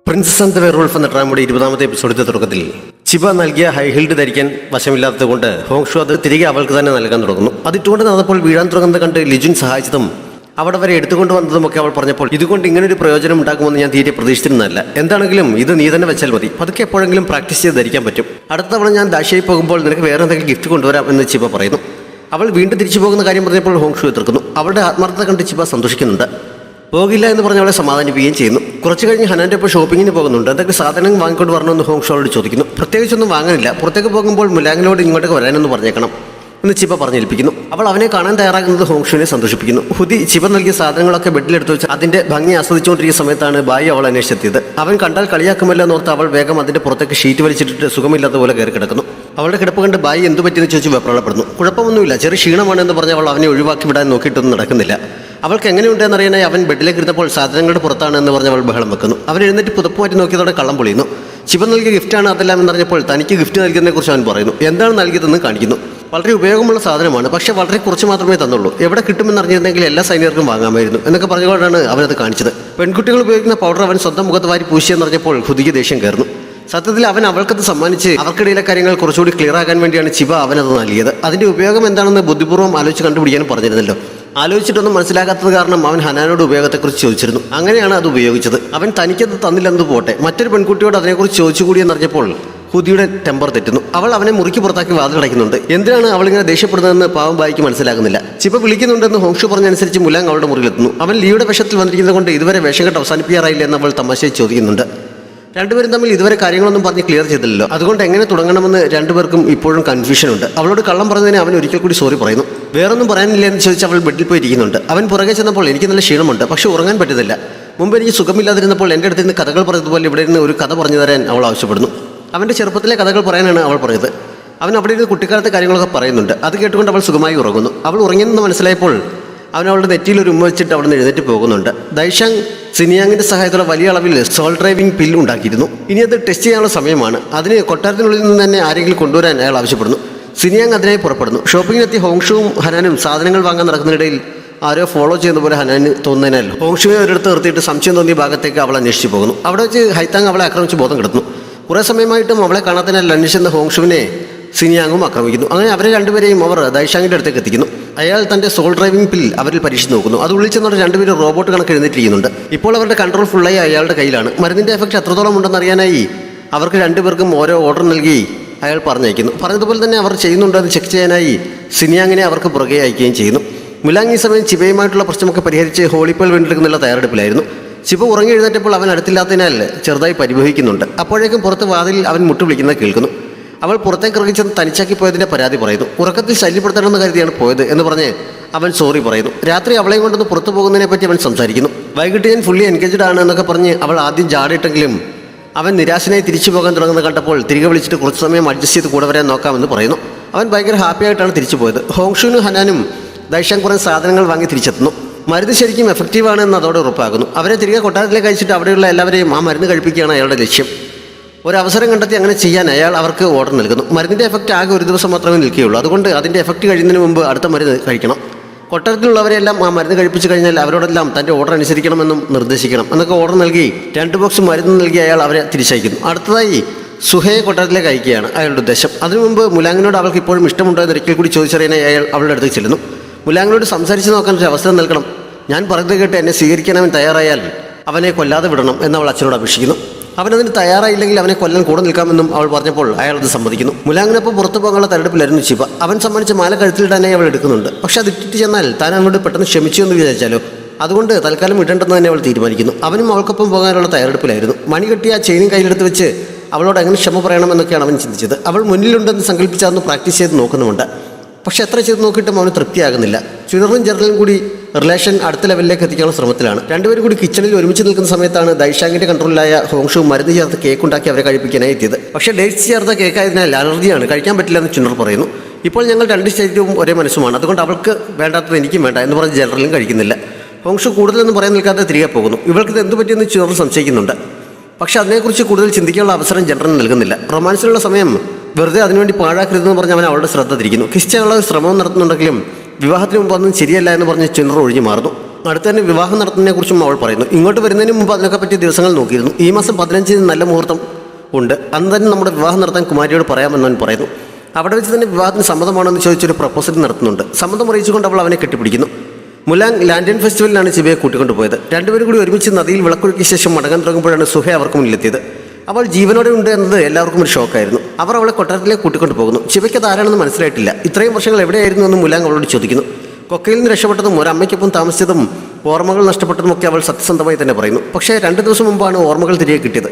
Princess and the werewolf എന്ന ഡ്രാമയുടെ 20ാമത്തെ എപ്പിസോഡിന്റെ തുടക്കത്തിൽ Chiba നൽകിയ ഹൈ ഹീൽഡ് ധരിക്കാൻ വശമില്ലാത്തതുകൊണ്ട് ഹോങ്ഷു അത് തിരികെ അവൾക്ക് തന്നെ നൽകാൻ തുടങ്ങുന്നു. അതിട്ടുകൊണ്ട് നടന്നപ്പോൾ വീഴാൻ തുടങ്ങുന്നത് കണ്ട് ലിജുൻ സഹായിച്ചതും അവിടെ വരെ എടുത്തുകൊണ്ട് വന്നതുമൊക്കെ അവൾ പറഞ്ഞപ്പോൾ ഇതുകൊണ്ട് ഇങ്ങനൊരു പ്രയോജനം ഉണ്ടാകുമെന്ന് ഞാൻ തീരെ പ്രതീക്ഷിച്ചിരുന്നതല്ല. എന്താണെങ്കിലും ഇത് നീ തന്നെ വെച്ചാൽ മതി, പതുക്കെ എപ്പോഴെങ്കിലും പ്രാക്ടീസ് ചെയ്ത് ധരിക്കാൻ പറ്റും. അടുത്ത തവണ ഞാൻ ദാശയായി പോകുമ്പോൾ നിനക്ക് വേറെ എന്തെങ്കിലും ഗിഫ്റ്റ് കൊണ്ടുവരാം എന്ന് ചിബ പറയുന്നു. അവൾ വീണ്ടും തിരിച്ചു പോകുന്ന കാര്യം പറഞ്ഞപ്പോൾ ഹോങ്ഷു എതിർക്കുന്നു. അവളുടെ ആത്മാർത്ഥത കണ്ട് ചിബ സന്തോഷിക്കുന്നുണ്ട്. പോകില്ല എന്ന് പറഞ്ഞ് അവളെ സമാധാനിപ്പിക്കുകയും ചെയ്യുന്നു. കുറച്ച് കഴിഞ്ഞ് ഹനാൻ്റെ ഇപ്പോൾ ഷോപ്പിങ്ങിന് പോകുന്നുണ്ട്. എന്തൊക്കെ സാധനങ്ങൾ വാങ്ങിക്കൊണ്ട് വരണമെന്ന് ഹോങ്ഷു അവളോട് ചോദിക്കുന്നു. പ്രത്യേകിച്ചൊന്നും വാങ്ങാനില്ല, പുറത്തേക്ക് പോകുമ്പോൾ മുലാങ്ങിനോട് ഇങ്ങോട്ടേക്ക് വരാനെന്ന് പറഞ്ഞേക്കണം എന്ന് ചിബ പറഞ്ഞേൽപ്പിക്കുന്നു. അവൾ അവനെ കാണാൻ തയ്യാറാകുന്നത് ഹോങ്ഷുവിനെ സന്തോഷിപ്പിക്കുന്നു. ഹുദി ചിബ നൽകിയ സാധനങ്ങളൊക്കെ ബെഡിലെടുത്ത് വെച്ച് അതിന്റെ ഭംഗി ആസ്വദിച്ചുകൊണ്ടിരിക്കുന്ന സമയത്താണ് ബായി അവൾ അന്വേഷിച്ചെത്തിയത്. അവൻ കണ്ടാൽ കളിയാക്കുമല്ലോ എന്നോർത്ത് അവൾ വേഗം അതിന്റെ പുറത്തേക്ക് ഷീറ്റ് വലിച്ചിട്ടിട്ട് സുഖമില്ലാത്ത പോലെ കയറി കിടക്കുന്നു. അവളുടെ കിടപ്പ് കണ്ട് ബായി എന്തു പറ്റിയെന്ന് ചോദിച്ച് വെപ്രാളപ്പെടുന്നു. കുഴപ്പമൊന്നുമില്ല, ചെറിയ ക്ഷീണമാണെന്ന് പറഞ്ഞ് അവൾ അവനെ ഒഴിവാക്കി വിടാൻ നോക്കിയിട്ടൊന്നും നടക്കുന്നില്ല. അവൾക്ക് എങ്ങനെയുണ്ടെന്നറിയാനായി അവൻ ബെഡിലേക്ക് ഇരുന്നപ്പോൾ സാധനങ്ങളുടെ പുറത്താണ് എന്ന് പറഞ്ഞ് അവൾ ബഹളം വെക്കുന്നു. അവൻ എഴുന്നേറ്റ് പുതപ്പ് മാറ്റി നോക്കിയതോടെ കള്ളം പൊളിയുന്നു. ശിവ നൽകിയ ഗിഫ്റ്റാണ് അതെല്ലാം എന്നറിഞ്ഞപ്പോൾ തനിക്ക് ഗിഫ്റ്റ് നൽകിയതിനെക്കുറിച്ച് അവൻ പറയുന്നു. എന്താണ് നൽകിയതെന്ന് കാണിക്കുന്നു. വളരെ ഉപയോഗമുള്ള സാധനമാണ്, പക്ഷേ വളരെ കുറച്ച് മാത്രമേ തന്നുള്ളൂ. എവിടെ കിട്ടുമെന്നറിഞ്ഞിരുന്നെങ്കിൽ എല്ലാ സൈനികർക്കും വാങ്ങാമായിരുന്നു എന്നൊക്കെ പറഞ്ഞുകൊണ്ടാണ് അവനത് കാണിച്ചത്. പെൺകുട്ടികൾ ഉപയോഗിക്കുന്ന പൗഡർ അവൻ സ്വന്തം മുഖത്ത് വാരി പൂശിയെന്നറിഞ്ഞപ്പോൾ ഹുദിക്ക് ദേഷ്യം കയറുന്നു. സത്യത്തിൽ അവൻ അവൾക്കത് സമ്മാനിച്ച് അവർക്കിടയിലെ കാര്യങ്ങൾ കുറച്ചുകൂടി ക്ലിയർ ആകാൻ വേണ്ടിയാണ് ചിബ അവനത് നൽകിയത്. അതിന്റെ ഉപയോഗം എന്താണെന്ന് ബുദ്ധിപൂർവ്വം ആലോചിച്ച് കണ്ടുപിടിക്കാനും പറഞ്ഞിരുന്നല്ലോ. ആലോചിച്ചിട്ടൊന്നും മനസ്സിലാക്കാത്തത് കാരണം അവൻ ഹനാനോട് ഉപയോഗത്തെക്കുറിച്ച് ചോദിച്ചിരുന്നു. അങ്ങനെയാണ് അത് ഉപയോഗിച്ചത്. അവൻ തനിക്കത് തന്നില്ലെന്ന് പോട്ടെ, മറ്റൊരു പെൺകുട്ടിയോട് അതിനെക്കുറിച്ച് ചോദിച്ചുകൂടി എന്നറിഞ്ഞപ്പോൾ ഹുദിയുടെ ടെമ്പർ തെറ്റുന്നു. അവൾ അവനെ മുറിക്ക് പുറത്താക്കി വാതിലടയ്ക്കുന്നുണ്ട്. എന്തിനാണ് അവളിങ്ങനെ ദേഷ്യപ്പെടുന്നതെന്ന് പാവം ബായിക്ക് മനസ്സിലാകുന്നില്ല. ചിപ്പ വിളിക്കുന്നുണ്ടെന്ന് ഹോങ്ഷു പറഞ്ഞനുസരിച്ച് മുലാങ് അവളുടെ മുറിയിലെത്തുന്നു. അവൻ ലീയുടെ വേഷത്തിൽ വന്നിരിക്കുന്നത് കൊണ്ട് ഇതുവരെ വേഷം കെട്ട് അവസാനിപ്പിക്കാറായില്ല എന്ന് അവൾ തമാശയിൽ ചോദിക്കുന്നുണ്ട്. രണ്ടുപേരും തമ്മിൽ ഇതുവരെ കാര്യങ്ങളൊന്നും പറഞ്ഞ് ക്ലിയർ ചെയ്തില്ലല്ലോ. അതുകൊണ്ട് എങ്ങനെ തുടങ്ങണമെന്ന് രണ്ടുപേർക്കും ഇപ്പോഴും കൺഫ്യൂഷൻ ഉണ്ട്. അവളോട് കള്ളം പറഞ്ഞതിന് അവൻ ഒരിക്കൽ കൂടി സോറി പറയുന്നു. വേറൊന്നും പറയാനില്ല എന്ന് ചോദിച്ച് അവൾ ബെഡിൽ പോയി ഇരിക്കുന്നുണ്ട്. അവൻ പുറകെ ചെന്നപ്പോൾ എനിക്ക് നല്ല ക്ഷീണമുണ്ട്, പക്ഷെ ഉറങ്ങാൻ പറ്റുന്നില്ല. മുമ്പ് എനിക്ക് സുഖമില്ലാതിരുന്നപ്പോൾ എൻ്റെ അടുത്ത് നിന്ന് കഥകൾ പറഞ്ഞതുപോലെ ഇവിടെ നിന്ന് ഒരു കഥ പറഞ്ഞു തരാൻ അവൾ ആവശ്യപ്പെടുന്നു. അവൻ്റെ ചെറുപ്പത്തിലെ കഥകൾ പറയാനാണ് അവൾ പറഞ്ഞത്. അവൻ അവിടെ ഇരുന്ന് കുട്ടിക്കാലത്തെ കാര്യങ്ങളൊക്കെ പറയുന്നുണ്ട്. അത് കേട്ടുകൊണ്ട് അവൾ സുഖമായി ഉറങ്ങുന്നു. അവൾ ഉറങ്ങിയെന്ന് മനസ്സിലായപ്പോൾ അവൻ അവളുടെ നെറ്റിയിൽ ഒരു ഉമ്മ വെച്ചിട്ട് അവിടെ നിന്ന് എഴുന്നേറ്റ് പോകുന്നുണ്ട്. ദൈഷാങ് സിനിയാങ്ങിന്റെ സഹായത്തോടെ വലിയ അളവിൽ സോൾ ഡ്രൈവിംഗ് പില്ല് ഉണ്ടാക്കിയിരുന്നു. ഇനി അത് ടെസ്റ്റ് ചെയ്യാനുള്ള സമയമാണ്. അതിന് കൊട്ടാരത്തിനുള്ളിൽ നിന്ന് തന്നെ ആരെങ്കിലും കൊണ്ടുവരാൻ അയാൾ ആവശ്യപ്പെടുന്നു. സിനിയാങ് അതിനായി പുറപ്പെടുന്നു. ഷോപ്പിങ്ങിനെത്തി ഹോങ്ഷുവും ഹനാനും സാധനങ്ങൾ വാങ്ങാൻ നടക്കുന്നതിനിടയിൽ ആരോ ഫോളോ ചെയ്യുന്ന പോലെ ഹനാന് തോന്നുന്നതിനാൽ ഹോങ്ഷുവിനെ ഒരിടത്ത് നിർത്തിയിട്ട് സംശയം തോന്നിയ ഭാഗത്തേക്ക് അവൾ അന്വേഷിച്ച് പോകുന്നു. അവിടെ വെച്ച് ഹൈത്താങ് അവളെ ആക്രമിച്ച് ബോധം കിടന്നു. കുറേ സമയമായിട്ടും അവളെ കാണാത്തതിനാൽ അന്വേഷിക്കുന്ന ഹോങ്ഷുവിനെ സിനിയാങ്ങും ആക്രമിക്കുന്നു. അങ്ങനെ അവരെ രണ്ടുപേരെയും അവർ ദൈഷാങ്ങിന്റെ അടുത്തേക്ക് എത്തിക്കുന്നു. അയാൾ തന്റെ സോൾ ഡ്രൈവിംഗ് പിൽ അവരിൽ പരീക്ഷിച്ച് നോക്കുന്നു. അത് ഉള്ളിൽ ചെന്നോടെ രണ്ടുപേരും റോബോട്ട് കണക്ക് എഴുന്നേറ്റിരിക്കുന്നുണ്ട്. ഇപ്പോൾ അവരുടെ കൺട്രോൾ ഫുള്ളായി അയാളുടെ കയ്യിലാണ്. മരുന്നിന്റെ എഫക്റ്റ് എത്രത്തോളം ഉണ്ടെന്ന് അറിയാനായി അവർക്ക് രണ്ടുപേർക്കും ഓരോ ഓർഡർ നൽകി അയാൾ പറഞ്ഞയക്കുന്നു. പറഞ്ഞതുപോലെ തന്നെ അവർ ചെയ്യുന്നുണ്ടോ എന്ന് ചെക്ക് ചെയ്യാനായി സിനിയാങ്ങിനെ അവർക്ക് പുറകെ അയക്കുകയും ചെയ്യുന്നു. മുലാങ് ഈ സമയം ചിബയുമായിട്ടുള്ള പ്രശ്നമൊക്കെ പരിഹരിച്ച് ഹോളിപ്പോൾ വീണ്ടെടുക്കുന്നുള്ള തയ്യാറെടുപ്പിലായിരുന്നു. ചിബ ഉറങ്ങി എഴുന്നേറ്റപ്പോൾ അവൻ അടുത്തില്ലാത്തതിനാൽ ചെറുതായി പരിഭവിക്കുന്നുണ്ട്. അപ്പോഴേക്കും പുറത്ത് വാതിൽ അവൻ മുട്ടു വിളിക്കുന്നത് കേൾക്കുന്നു. അവൾ പുറത്തേക്ക് ഇറങ്ങി ചെന്ന് തനിച്ചാക്കി പോയതിൻ്റെ പരാതി പറയുന്നു. ഉറക്കത്തിൽ ശല്യപ്പെടുത്തണമെന്ന് കരുതിയാണ് പോയത് എന്ന് പറഞ്ഞ് അവൻ സോറി പറയുന്നു. രാത്രി അവളെയും കൊണ്ടൊന്ന് പുറത്തു പോകുന്നതിനെ പറ്റി അവൻ സംസാരിക്കുന്നു. വൈകിട്ട് ഞാൻ ഫുള്ളി എൻഗേജ്ഡ് ആണ് എന്നൊക്കെ പറഞ്ഞ് അവൾ ആദ്യം ജാടിയിട്ടെങ്കിലും അവൻ നിരാശനായി തിരിച്ചു പോകാൻ തുടങ്ങുന്നത് കണ്ടപ്പോൾ തിരികെ വിളിച്ചിട്ട് കുറച്ച് സമയം അഡ്ജസ്റ്റ് ചെയ്ത് കൂടെ വരാൻ നോക്കാമെന്ന് പറയുന്നു. അവൻ ഭയങ്കര ഹാപ്പി ആയിട്ടാണ് തിരിച്ചു പോയത്. ഹോങ്ഷുവിനും ഹനാനും ദൈഷാങ് കുറേ സാധനങ്ങൾ വാങ്ങി തിരിച്ചെത്തുന്നു. മരുന്ന് ശരിക്കും എഫക്റ്റീവാണ് എന്ന് അതോടെ ഉറപ്പാക്കുന്നു. അവരെ തിരികെ കൊട്ടാരത്തിലേക്ക് അയച്ചിട്ട് അവിടെയുള്ള എല്ലാവരെയും ആ മരുന്ന് കഴിപ്പിക്കുകയാണ് അയാളുടെ ലക്ഷ്യം. ഒരവസരം കണ്ടെത്തി അങ്ങനെ ചെയ്യാൻ അയാൾ അവർക്ക് ഓർഡർ നൽകുന്നു. മരുന്നിൻ്റെ എഫക്റ്റ് ആകെ ഒരു ദിവസം മാത്രമേ നിൽക്കുകയുള്ളൂ. അതുകൊണ്ട് അതിൻ്റെ എഫക്റ്റ് കഴിയുന്നതിന് മുമ്പ് അടുത്ത മരുന്ന് കഴിക്കണം. കൊട്ടാരത്തിലുള്ളവരെല്ലാം ആ മരുന്ന് കഴിപ്പിച്ച് കഴിഞ്ഞാൽ അവരോടെല്ലാം തൻ്റെ ഓർഡർ അനുസരിക്കണമെന്നും നിർദ്ദേശിക്കണം എന്നൊക്കെ ഓർഡർ നൽകി 2 ബോക്സ് മരുന്ന് നൽകി അയാൾ അവരെ തിരിച്ചയക്കുന്നു. അടുത്തതായി സുഹയെ കൊട്ടാരത്തിലേക്ക് അയക്കുകയാണ് അയാളുടെ ഉദ്ദേശം. അതിനു മുമ്പ് മുലാങ്ങിനോട് അവൾക്ക് ഇപ്പോഴും ഇഷ്ടമുണ്ടോ എന്ന് ഒരിക്കൽ കൂടി ചോദിച്ചറിയാനായി അയാൾ അവളുടെ അടുത്ത് ചെല്ലുന്നു. മുലാങ്ങിനോട് സംസാരിച്ച് നോക്കാൻ ഒരു അവസരം നൽകണം. ഞാൻ പറയുന്നത് കേട്ട് എന്നെ സ്വീകരിക്കാൻ അവൻ തയ്യാറായാൽ അവനെ കൊല്ലാതെ വിടണം എന്ന് അവൾ അച്ഛനോട് അപേക്ഷിക്കുന്നു. അവനതിന് തയ്യാറായില്ലെങ്കിൽ അവനെ കൊല്ലാൻ കൂടെ നിൽക്കാമെന്നും അവൾ പറഞ്ഞപ്പോൾ അയാൾ അത് സമ്മതിക്കുന്നു. മുലാങ്ങിനൊപ്പം പുറത്തു പോകാനുള്ള തെരഞ്ഞെടുപ്പിലായിരുന്നു ചിബ. അവൻ സമ്മാനിച്ച മാല കഴുത്തിലിടാനായി അവൾ എടുക്കുന്നുണ്ട്. പക്ഷെ അത് ഇട്ടിട്ട് ചെന്നാൽ താൻ അവനോട് പെട്ടെന്ന് ക്ഷമിച്ചു എന്ന് വിചാരിച്ചാലോ. അതുകൊണ്ട് തൽക്കാലം ഇടേണ്ടെന്ന് തന്നെ അവൾ തീരുമാനിക്കുന്നു. അവനും അവൾക്കൊപ്പം പോകാനുള്ള തയ്യാറെടുപ്പിലായിരുന്നു. മണി കെട്ടിയ ആ ചെയിനും കയ്യിലെടുത്ത് വെച്ച് അവളോട് എങ്ങനെ ക്ഷമ പറയണമെന്നൊക്കെയാണ് അവൻ ചിന്തിച്ചത്. അവൾ മുന്നിലുണ്ടെന്ന് സങ്കല്പിച്ചതൊന്ന് പ്രാക്ടീസ് ചെയ്ത് നോക്കുന്നുമുണ്ട്. പക്ഷെ എത്ര ചെയ്ത് നോക്കിയിട്ടും അവന് തൃപ്തിയാകുന്നില്ല. ചുനറും ജെറലും കൂടി റിലേഷൻ അടുത്ത ലെവലിലേക്ക് എത്തിക്കാനുള്ള ശ്രമത്തിലാണ്. രണ്ടുപേരും കൂടി കിച്ചണിൽ ഒരുമിച്ച് നിൽക്കുന്ന സമയത്താണ് ദൈഷാങ്ങിന്റെ കൺട്രോളിലായ ഹോങ്ഷു മരുന്ന് ചേർത്ത് കേക്ക് ഉണ്ടാക്കി അവരെ കഴിപ്പിക്കാനായി എത്തിയത്. പക്ഷേ ഡേറ്റ്സ് ചേർത്ത കേക്കായതിനാൽ അലർജിയാണ്, കഴിക്കാൻ പറ്റില്ലെന്ന് ചുനർ പറയുന്നു. ഇപ്പോൾ ഞങ്ങൾ 2 ശരീരവും ഒരേ മനസ്സുമാണ്, അതുകൊണ്ട് അവൾക്ക് വേണ്ടാത്തത് എനിക്കും വേണ്ട എന്ന് പറഞ്ഞ് ജനറലും കഴിക്കുന്നില്ല. ഹോങ്ഷു കൂടുതലൊന്നും പറയാൻ നിൽക്കാതെ തിരികെ പോകുന്നു. ഇവൾക്കിത് എന്ത് പറ്റിയെന്ന് ചുനർ സംശയിക്കുന്നുണ്ട്. പക്ഷെ അതിനെക്കുറിച്ച് കൂടുതൽ ചിന്തിക്കാനുള്ള അവസരം ജനറലിന് നൽകുന്നില്ല. റൊമാൻസിലുള്ള സമയം വെറുതെ അതിനുവേണ്ടി പാഴാക്കരുതെന്ന് പറഞ്ഞ് അവൻ അവളുടെ ശ്രദ്ധ തിരിക്കുന്നു. കിസ് ചെയ്യാനുള്ള ശ്രമം നടത്തുന്നുണ്ടെങ്കിലും വിവാഹത്തിന് മുമ്പ് ഒന്നും ശരിയല്ല എന്ന് പറഞ്ഞ് ചുനർ ഒഴിഞ്ഞു മാറുന്നു. അടുത്ത് തന്നെ വിവാഹം നടത്തുന്നതിനെ കുറിച്ചും അവൾ പറയുന്നു. ഇങ്ങോട്ട് വരുന്നതിന് മുമ്പ് അതിനൊക്കെ പറ്റിയ ദിവസങ്ങൾ നോക്കിയിരുന്നു. ഈ മാസം 15 നല്ല മുഹൂർത്തം ഉണ്ട്, അന്ന് തന്നെ നമ്മുടെ വിവാഹം നടത്താൻ കുമാരിയോട് പറയാമെന്ന് അവൻ പറയുന്നു. അവിടെ വെച്ച് തന്നെ വിവാഹത്തിന് സമ്മതമാണെന്ന് ചോദിച്ചൊരു പ്രപ്പോസൽ നടത്തുന്നുണ്ട്. സമ്മതം അറിയിച്ചുകൊണ്ട് അവൾ അവനെ കെട്ടിപ്പിടിക്കുന്നു. മുലാങ് ലാൻഡൻ ഫെസ്റ്റിവലിലാണ് ചിബയെ കൂട്ടിക്കൊണ്ടുപോയത്. രണ്ടുപേരും കൂടി ഒരുമിച്ച് നദിയിൽ വിളക്കൊഴുക്കിയ ശേഷം മടങ്ങാൻ തുടങ്ങുമ്പോഴാണ് സുഹ അവർക്ക് മുന്നിലെത്തിയത്. അവൾ ജീവനോടെ ഉണ്ട് എന്നത് എല്ലാവർക്കും ഒരു ഷോക്കായിരുന്നു. അവർ അവളെ കൊട്ടാരത്തിലേക്ക് കൂട്ടിക്കൊണ്ടു പോകുന്നു. ചിബയ്ക്ക് അത് ആരാണെന്ന് മനസ്സിലായിട്ടില്ല. ഇത്രയും വർഷങ്ങൾ എവിടെയായിരുന്നു എന്ന് മുലാങ് അവളോട് ചോദിക്കുന്നു. കൊക്കയിൽ നിന്ന് രക്ഷപ്പെട്ടതും ഒരമ്മയ്ക്കൊപ്പം താമസിച്ചതും ഓർമ്മകൾ നഷ്ടപ്പെട്ടതുമൊക്കെ അവൾ സത്യസന്ധമായി തന്നെ പറയുന്നു. പക്ഷേ 2 ദിവസം മുമ്പാണ് ഓർമ്മകൾ തിരികെ കിട്ടിയത്.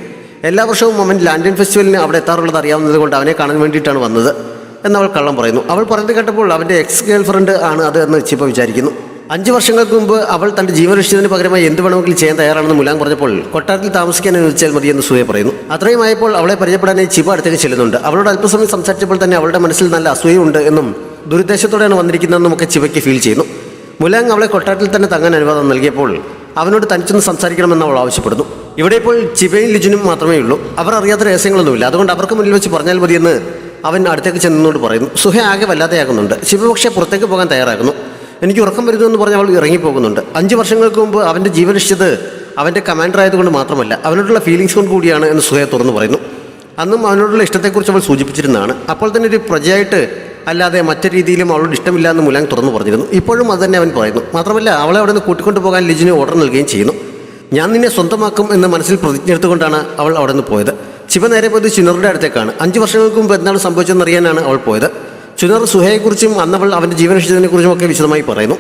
എല്ലാ വർഷവും അവൻ ലാൻഡൻ ഫെസ്റ്റിവലിന് അവിടെ എത്താറുള്ളത് അറിയാവുന്നത് കൊണ്ട് അവനെ കാണാൻ വേണ്ടിയിട്ടാണ് വന്നത് എന്നവൾ കള്ളം പറയുന്നു. അവൾ പറയുന്നത് കേട്ടപ്പോൾ അവൻ്റെ എക്സ് ഗേൾ ഫ്രണ്ട് ആണ് അത് എന്ന് ചിബ വിചാരിക്കുന്നു. 5 വർഷങ്ങൾക്ക് മുമ്പ് അവൾ തൻ്റെ ജീവൻ രക്ഷിച്ചതിന് പകരമായി എന്ത് വേണമെങ്കിലും ചെയ്യാൻ തയ്യാറാണെന്ന് മുലാങ് പറഞ്ഞപ്പോൾ കൊട്ടാരത്തിൽ താമസിക്കാൻ അനുവദിച്ചാൽ മതിയെന്ന് സുഹ പറയുന്നു. അത്രയും ആയപ്പോൾ അവളെ പരിചയപ്പെടാനായി ചിബ അടുത്തേക്ക് ചെല്ലുന്നുണ്ട്. അവളോട് അല്പസമയം സംസാരിച്ചപ്പോൾ തന്നെ അവളുടെ മനസ്സിൽ നല്ല അസൂയുണ്ട് എന്നും ദുരുദ്ദേശത്തോടെയാണ് വന്നിരിക്കുന്നതെന്നും ഒക്കെ ചിബയ്ക്ക് ഫീൽ ചെയ്യുന്നു. മുലാങ് അവളെ കൊട്ടാരത്തിൽ തന്നെ തങ്ങാൻ അനുവാദം നൽകിയപ്പോൾ അവനോട് തനിച്ചൊന്ന് സംസാരിക്കണമെന്ന് അവൾ ആവശ്യപ്പെടുന്നു. ഇവിടെ ഇപ്പോൾ ചിബയും ലിജുനും മാത്രമേ ഉള്ളൂ. അവർ അറിയാത്ത രഹസ്യങ്ങളൊന്നുമില്ല. അതുകൊണ്ട് അവർക്ക് മുന്നിൽ വെച്ച് പറഞ്ഞാൽ മതിയെന്ന് അവൻ അടുത്തേക്ക് ചെന്നോട് പറയുന്നു. സുഹ ആകെ വല്ലാതെയാകുന്നുണ്ട്. ചിബ പക്ഷേ പുറത്തേക്ക് പോകാൻ തയ്യാറാകുന്നു. എനിക്ക് ഉറക്കം വരുന്നു എന്ന് പറഞ്ഞ് അവൾ ഇറങ്ങിപ്പോകുന്നുണ്ട്. 5 വർഷങ്ങൾക്ക് മുമ്പ് അവൻ്റെ ജീവൻ രക്ഷിച്ചത് അവൻ്റെ കമാൻഡർ ആയതുകൊണ്ട് മാത്രമല്ല അവനോടുള്ള ഫീലിങ്സ് കൊണ്ട് കൂടിയാണ് എന്ന് സുഹ തുറന്നു പറയുന്നു. അന്നും അവനോടുള്ള ഇഷ്ടത്തെക്കുറിച്ച് അവൾ സൂചിപ്പിച്ചിരുന്നതാണ്. അപ്പോൾ തന്നെ ഒരു പ്രജയായിട്ട് അല്ലാതെ മറ്റു രീതിയിലും അവളോട് ഇഷ്ടമില്ല എന്ന് മുലാങ് തുറന്നു പറഞ്ഞിരുന്നു. ഇപ്പോഴും അത് തന്നെ അവൻ പറയുന്നു. മാത്രമല്ല അവളെ അവിടെ നിന്ന് കൂട്ടിക്കൊണ്ടു പോകാൻ ലിജിന് ഓർഡർ നൽകുകയും ചെയ്യുന്നു. ഞാൻ നിന്നെ സ്വന്തമാക്കും എന്ന് മനസ്സിൽ പ്രതിജ്ഞ എടുത്തുകൊണ്ടാണ് അവൾ അവിടെ നിന്ന് പോയത്. ചിബ നേരെ പോയത് ചുനറുടെ അടുത്തേക്കാണ്. 5 വർഷങ്ങൾക്ക് മുമ്പ് എന്താണ് സംഭവിച്ചതെന്നറിയാനാണ് അവൾ പോയത്. ചുനർ സുഹയെക്കുറിച്ചും അന്നവൾ അവൻ്റെ ജീവൻ രക്ഷിച്ചതിനെക്കുറിച്ചും ഒക്കെ വിശദമായി പറയുന്നു.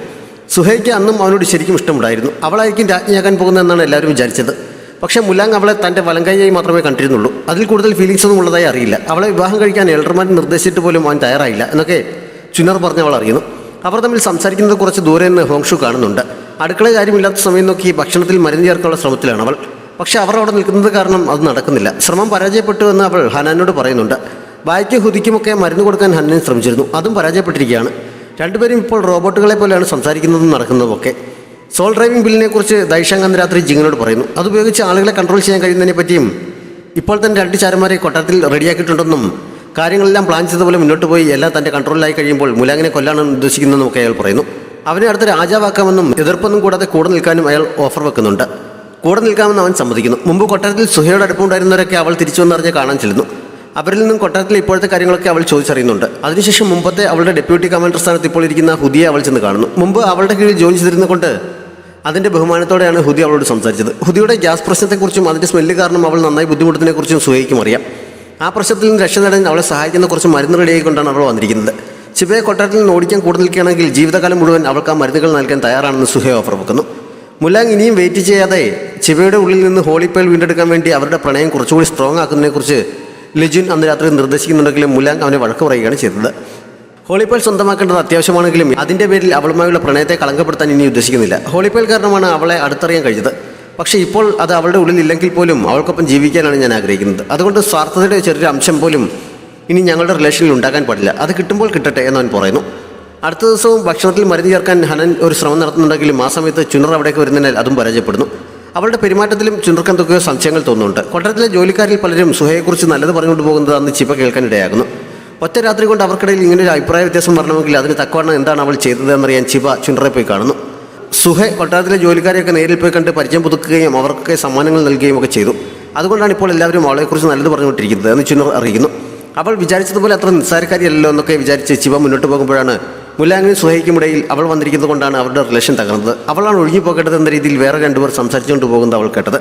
സുഹയ്ക്ക് അന്നും അവനോട് ശരിക്കും ഇഷ്ടമുണ്ടായിരുന്നു. അവളായിരിക്കും രാജ്ഞിയാക്കാൻ പോകുന്നതെന്നാണ് എല്ലാവരും വിചാരിച്ചത്. പക്ഷേ മുലാങ് അവളെ തൻ്റെ വലങ്കൈയായി മാത്രമേ കണ്ടിരുന്നുള്ളൂ. അതിൽ കൂടുതൽ ഫീലിങ്സ് ഒന്നും ഉള്ളതായി അറിയില്ല. അവളെ വിവാഹം കഴിക്കാൻ എൽഡർമാൻ നിർദ്ദേശിച്ചിട്ട് പോലും അവൻ തയ്യാറായില്ല എന്നൊക്കെ ചുനർ പറഞ്ഞ് അവൾ അറിയുന്നു. അവർ തമ്മിൽ സംസാരിക്കുന്നത് കുറച്ച് ദൂരെ നിന്ന് ഹോങ്ഷു കാണുന്നുണ്ട്. അടുക്കള കാര്യമില്ലാത്ത സമയം നോക്കി ഭക്ഷണത്തിൽ മരുന്ന് ചേർക്കാനുള്ള ശ്രമത്തിലാണ് അവൾ. പക്ഷേ അവർ അവിടെ നിൽക്കുന്നത് കാരണം അത് നടക്കുന്നില്ല. ശ്രമം പരാജയപ്പെട്ടു എന്ന് അവൾ ഹനാനോട് പറയുന്നുണ്ട്. ബായ്ക്കും ഹുദിക്കുമൊക്കെ മരുന്ന് കൊടുക്കാൻ ഹനൻ ശ്രമിച്ചിരുന്നു. അതും പരാജയപ്പെട്ടിരിക്കുകയാണ്. രണ്ടുപേരും ഇപ്പോൾ റോബോട്ടുകളെ പോലെയാണ് സംസാരിക്കുന്നതും നടക്കുന്നതുമൊക്കെ. സോൾ ഡ്രൈവിംഗ് ബില്ലിനെ കുറിച്ച് ദൈഷാങ് അന്ന് രാത്രി ജിങ്ങിനോട് പറയുന്നു. അതുപയോഗിച്ച് ആളുകളെ കൺട്രോൾ ചെയ്യാൻ കഴിയുന്നതിനെ പറ്റിയും ഇപ്പോൾ തന്നെ 2 ചാരന്മാരെ കൊട്ടാരത്തിൽ റെഡിയാക്കിയിട്ടുണ്ടെന്നും കാര്യങ്ങളെല്ലാം പ്ലാൻ ചെയ്തപോലെ മുന്നോട്ട് പോയി എല്ലാം തൻ്റെ കൺട്രോളിലായി കഴിയുമ്പോൾ മുലാങ്ങിനെ കൊല്ലാനാണ് ഉദ്ദേശിക്കുന്നതെന്നൊക്കെ അയാൾ പറയുന്നു. അവനെ അടുത്ത രാജാവാക്കാമെന്നും എതിർപ്പൊന്നും കൂടാതെ കൂടെ നിൽക്കാനും അയാൾ ഓഫർ വെക്കുന്നുണ്ട്. കൂടെ നിൽക്കാമെന്ന് അവൻ സമ്മതിക്കുന്നു. മുമ്പ് കൊട്ടാരത്തിൽ സുഹയുടെ അടുപ്പുണ്ടായിരുന്നവരൊക്കെ അവൾ തിരിച്ചു വന്നറിഞ്ഞ് കാണാൻ ചെല്ലുന്നു. അവരിൽ നിന്നും കൊട്ടാരത്തിലെ ഇപ്പോഴത്തെ കാര്യങ്ങളൊക്കെ അവൾ ചോദിച്ചറിയുന്നുണ്ട്. അതിനുശേഷം മുമ്പത്തെ അവളുടെ ഡെപ്യൂട്ടി കമാൻഡർ സ്ഥാനത്ത് ഇപ്പോൾ ഇരിക്കുന്ന ഹുദിയെ അവൾ ചെന്ന് കാണുന്നു. മുമ്പ് അവളുടെ കീഴിൽ ജോലി ചെയ്തിരുന്നുകൊണ്ട് അതിൻ്റെ ബഹുമാനത്തോടെയാണ് ഹുദി അവളോട് സംസാരിച്ചത്. ഹുദിയുടെ ഗ്യാസ് പ്രശ്നത്തെക്കുറിച്ചും അതിൻ്റെ സ്മെല്ല് കാരണം അവൾ നന്നായി ബുദ്ധിമുട്ടിനെക്കുറിച്ചും സുഹയ്ക്കും അറിയാം. ആ പ്രശ്നത്തിൽ നിന്ന് രക്ഷ നേടാൻ അവളെ സഹായിക്കുന്ന കുറച്ച് മരുന്ന് റെഡിയായിക്കൊണ്ടാണ് അവൾ വന്നിരിക്കുന്നത്. ചിബയെ കൊട്ടാരത്തിൽ നിന്ന് ഓടിക്കാൻ കൂടെ നിൽക്കുകയാണെങ്കിൽ ജീവിതകാലം മുഴുവൻ അവൾക്ക് ആ മരുന്നുകൾ നൽകാൻ തയ്യാറാണെന്ന് സുഹ ഓഫർ വെക്കുന്നു. മുലാങ് ഇനിയും വെയിറ്റ് ചെയ്യാതെ ചിബയുടെ ഉള്ളിൽ നിന്ന് ഹോളിപ്പേൾ വീണ്ടെടുക്കാൻ വേണ്ടി അവരുടെ പ്രണയം കുറച്ചുകൂടി സ്ട്രോങ് ആക്കുന്നതിനെക്കുറിച്ച് ലിജുൻ അന്ന് രാത്രി നിർദ്ദേശിക്കുന്നുണ്ടെങ്കിലും മുലാങ് അവനെ വഴക്ക് പറയുകയാണ് ചെയ്തത്. ഹോളിപ്പേൾ സ്വന്തമാക്കേണ്ടത് അത്യാവശ്യമാണെങ്കിലും അതിൻ്റെ പേരിൽ അവളുമായുള്ള പ്രണയത്തെ കളങ്കപ്പെടുത്താൻ ഇനി ഉദ്ദേശിക്കുന്നില്ല. ഹോളിപ്പേൾ കാരണമാണ് അവളെ അടുത്തറിയാൻ കഴിഞ്ഞത്. പക്ഷേ ഇപ്പോൾ അത് അവളുടെ ഉള്ളിലില്ലെങ്കിൽ പോലും അവൾക്കൊപ്പം ജീവിക്കാനാണ് ഞാൻ ആഗ്രഹിക്കുന്നത്. അതുകൊണ്ട് സ്വാർത്ഥതയുടെ ചെറിയൊരു അംശം പോലും ഇനി ഞങ്ങളുടെ റിലേഷനിൽ ഉണ്ടാക്കാൻ പാടില്ല. അത് കിട്ടുമ്പോൾ കിട്ടട്ടെ എന്നവൻ പറയുന്നു. അടുത്ത ദിവസവും ഭക്ഷണത്തിൽ മരുന്ന് ചേർക്കാൻ ഹനൻ ഒരു ശ്രമം നടത്തുന്നുണ്ടെങ്കിലും ആ സമയത്ത് ചുനർ അവിടേക്ക് വരുന്നതിനാൽ അതും പരാജയപ്പെടുന്നു. അവളുടെ പെരുമാറ്റത്തിലും ചുനർക്ക് എന്തൊക്കെയോ സംശയങ്ങൾ തോന്നുന്നുണ്ട്. കൊട്ടാരത്തിലെ ജോലിക്കാരിൽ പലരും സുഹയെക്കുറിച്ച് നല്ലത് പറഞ്ഞുകൊണ്ട് പോകുന്നത് അന്ന് ചിബ കേൾക്കാനിടയാകുന്നു. ഒറ്റ രാത്രി കൊണ്ട് അവർക്കിടയിൽ ഇങ്ങനെ ഒരു അഭിപ്രായ വ്യത്യാസം വരണമെങ്കിൽ അതിന് തക്കവണ്ണം എന്താണ് അവൾ ചെയ്തതെന്നറിയാൻ ചിബ ചുനറെ പോയി കാണുന്നു. സുഹ കൊട്ടാരത്തിലെ ജോലിക്കാരെയൊക്കെ നേരിൽ പോയി കണ്ട് പരിചയം പുതുക്കുകയും അവർക്കൊക്കെ സമ്മാനങ്ങൾ നൽകുകയും ഒക്കെ ചെയ്തു. അതുകൊണ്ടാണ് ഇപ്പോൾ എല്ലാവരും അവളെക്കുറിച്ച് നല്ലത് പറഞ്ഞുകൊണ്ടിരിക്കുന്നത് എന്ന് ചുനർ അറിയിക്കുന്നു. അവൾ വിചാരിച്ചതുപോലെ അത്ര നിസ്സാരക്കാരിയല്ലോ എന്നൊക്കെ വിചാരിച്ച് ചിബ മുന്നോട്ട് പോകുമ്പോഴാണ് മുലാങ്ങിനും സുഹയ്ക്കുമിടയിൽ അവൾ വന്നിരിക്കുന്നത് കൊണ്ടാണ് അവരുടെ റിലേഷൻ തകർന്നത്. അവളാണ് ഒഴിഞ്ഞു പോകേണ്ടത് എന്ന രീതിയിൽ വേറെ 2 പേർ സംസാരിച്ചുകൊണ്ട് പോകുന്നത് അവൾ കേട്ടത്.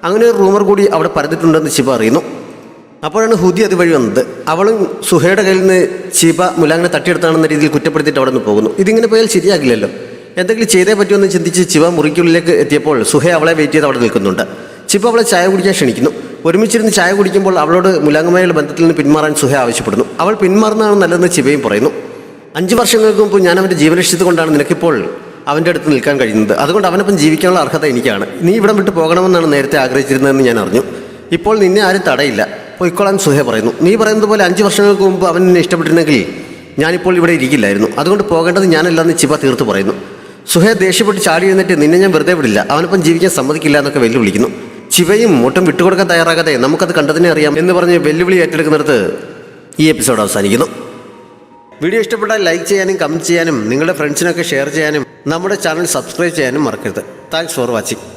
അങ്ങനെ ഒരു റൂമർ കൂടി അവിടെ പരന്നിട്ടുണ്ടെന്ന് ചിബ അറിയുന്നു. അപ്പോഴാണ് ഹുദി അതുവഴി വന്നത്. അവളും സുഹയുടെ കയ്യിൽ നിന്ന് ചിബ മുലാങ്ങിനെ തട്ടിയെടുത്താണെന്ന രീതിയിൽ കുറ്റപ്പെടുത്തിയിട്ട് അവിടെ നിന്ന് പോകുന്നു. ഇതിങ്ങനെ പോയാൽ ശരിയാകില്ലല്ലോ, എന്തെങ്കിലും ചെയ്തേ പറ്റുമെന്ന് ചിന്തിച്ച് ചിബ മുറിക്കുള്ളിലേക്ക് എത്തിയപ്പോൾ സുഹ അവളെ വെയിറ്റ് ചെയ്ത് അവിടെ നിൽക്കുന്നുണ്ട്. ചിബ അവളെ ചായ കുടിക്കാൻ ക്ഷണിക്കുന്നു. ഒരുമിച്ചിരുന്ന് ചായ കുടിക്കുമ്പോൾ അവളോട് മുലാങ്ങുമായുള്ള ബന്ധത്തിൽ നിന്ന് പിന്മാറാൻ സുഹ ആവശ്യപ്പെടുന്നു. അവൾ പിന്മാറുന്നതാണ് നല്ലതെന്ന് ചിബയും പറയുന്നു. 5 വർഷങ്ങൾക്ക് മുമ്പ് ഞാൻ അവൻ്റെ ജീവൻ രക്ഷിച്ചത് കൊണ്ടാണ് നിനക്കിപ്പോൾ അവൻ്റെ അടുത്ത് നിൽക്കാൻ കഴിയുന്നത്. അതുകൊണ്ട് അവനൊപ്പം ജീവിക്കാനുള്ള അർഹത എനിക്കാണ്. നീ ഇവിടം വിട്ട് പോകണമെന്നാണ് നേരത്തെ ആഗ്രഹിച്ചിരുന്നതെന്ന് ഞാൻ അറിഞ്ഞു. ഇപ്പോൾ നിന്നെ ആരും തടയില്ല, പൊയ്ക്കോളാൻ സുഹ പറയുന്നു. നീ പറയുന്നത് പോലെ 5 വർഷങ്ങൾക്ക് മുമ്പ് അവൻ നിന്നെ ഇഷ്ടപ്പെട്ടിരുന്നെങ്കിൽ ഞാനിപ്പോൾ ഇവിടെ ഇരിക്കില്ലായിരുന്നു. അതുകൊണ്ട് പോകേണ്ടത് ഞാനല്ലെന്ന് ചിബ തീർത്ത് പറയുന്നു. സുഹ ദേഷ്യപ്പെട്ട് ചാടി എഴുന്നിട്ട് നിന്നെ ഞാൻ വെറുതെ വിടില്ല, അവനൊപ്പം ജീവിക്കാൻ സമ്മതിക്കില്ല എന്നൊക്കെ വെല്ലുവിളിക്കുന്നു. ചിവയും ഒട്ടും വിട്ടുകൊടുക്കാൻ തയ്യാറാകാതെ നമുക്കത് കണ്ടതിനെ അറിയാം എന്ന് പറഞ്ഞ് വെല്ലുവിളി ഏറ്റെടുക്കുന്നിടത്ത് ഈ എപ്പിസോഡ് അവസാനിക്കുന്നു. വീഡിയോ ഇഷ്ടപ്പെട്ടാൽ ലൈക്ക് ചെയ്യാനും കമൻറ്റ് ചെയ്യാനും നിങ്ങളുടെ ഫ്രണ്ട്സിനൊക്കെ ഷെയർ ചെയ്യാനും നമ്മുടെ ചാനൽ സബ്സ്ക്രൈബ് ചെയ്യാനും മറക്കരുത്. Thanks for watching.